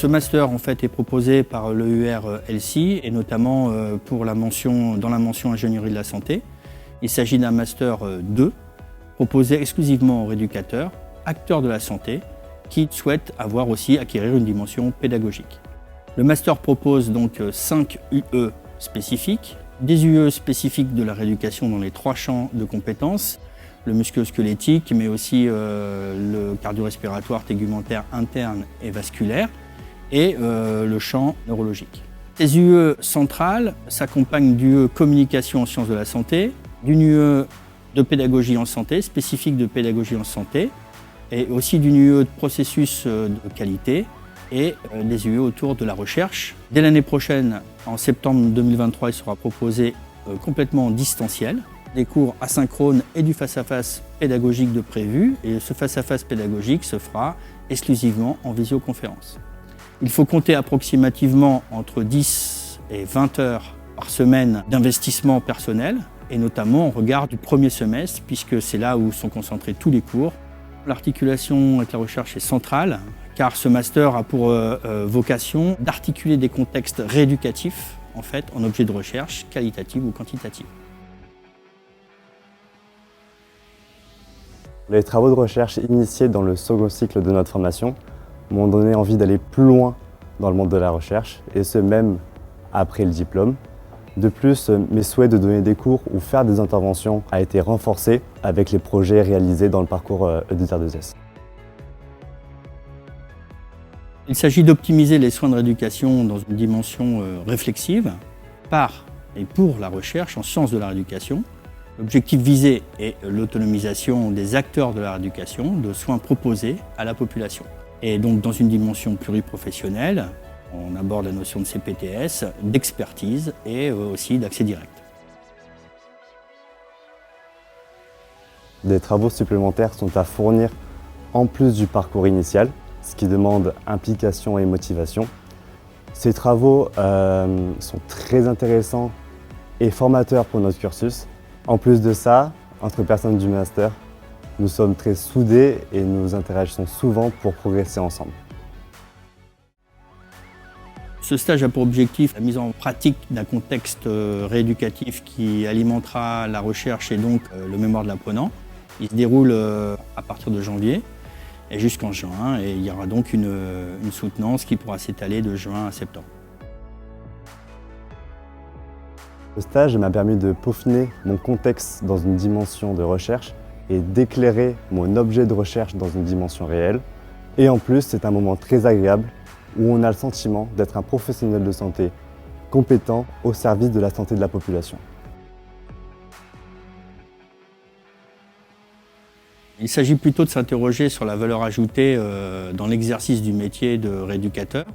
Ce master en fait est proposé par l'EUR LC et notamment dans la mention ingénierie de la santé. Il s'agit d'un master 2 proposé exclusivement aux rééducateurs, acteurs de la santé, qui souhaitent acquérir une dimension pédagogique. Le master propose donc 5 UE spécifiques, des UE spécifiques de la rééducation dans les 3 champs de compétences, le musculo-squelettique, mais aussi le cardio-respiratoire, tégumentaire interne et vasculaire, et le champ neurologique. Ces UE centrales s'accompagnent d'UE communication en sciences de la santé, d'une UE de pédagogie en santé, spécifique de pédagogie en santé, et aussi d'une UE de processus de qualité, et des UE autour de la recherche. Dès l'année prochaine, en septembre 2023, il sera proposé complètement en distanciel, des cours asynchrones et du face-à-face pédagogique de prévu. Et ce face-à-face pédagogique se fera exclusivement en visioconférence. Il faut compter approximativement entre 10 et 20 heures par semaine d'investissement personnel, et notamment en regard du premier semestre, puisque c'est là où sont concentrés tous les cours. L'articulation avec la recherche est centrale, car ce master a pour vocation d'articuler des contextes rééducatifs en objets de recherche qualitatifs ou quantitatifs. Les travaux de recherche initiés dans le second cycle de notre formation m'ont donné envie d'aller plus loin dans le monde de la recherche, et ce même après le diplôme. De plus, mes souhaits de donner des cours ou faire des interventions a été renforcé avec les projets réalisés dans le parcours EDUTER2S. Il s'agit d'optimiser les soins de rééducation dans une dimension réflexive par et pour la recherche en sciences de la rééducation. L'objectif visé est l'autonomisation des acteurs de la rééducation, de soins proposés à la population. Et donc dans une dimension pluriprofessionnelle, on aborde la notion de CPTS, d'expertise et aussi d'accès direct. Des travaux supplémentaires sont à fournir en plus du parcours initial, ce qui demande implication et motivation. Ces travaux sont très intéressants et formateurs pour notre cursus. En plus de ça, entre personnes du master, nous sommes très soudés et nous interagissons souvent pour progresser ensemble. Ce stage a pour objectif la mise en pratique d'un contexte rééducatif qui alimentera la recherche et donc le mémoire de l'apprenant. Il se déroule à partir de janvier et jusqu'en juin, et il y aura donc une soutenance qui pourra s'étaler de juin à septembre. Ce stage m'a permis de peaufiner mon contexte dans une dimension de recherche et d'éclairer mon objet de recherche dans une dimension réelle. Et en plus, c'est un moment très agréable où on a le sentiment d'être un professionnel de santé compétent au service de la santé de la population. Il s'agit plutôt de s'interroger sur la valeur ajoutée dans l'exercice du métier de rééducateur.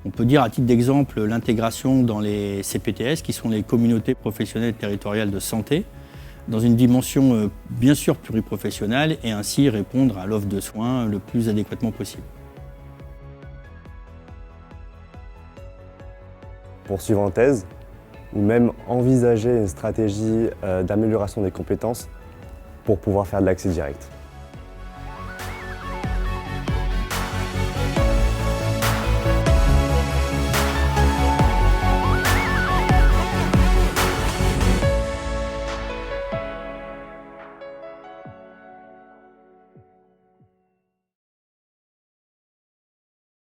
On peut dire à titre d'exemple l'intégration dans les CPTS, qui sont les communautés professionnelles territoriales de santé, dans une dimension bien sûr pluriprofessionnelle, et ainsi répondre à l'offre de soins le plus adéquatement possible. Poursuivre en thèse, ou même envisager une stratégie d'amélioration des compétences pour pouvoir faire de l'accès direct.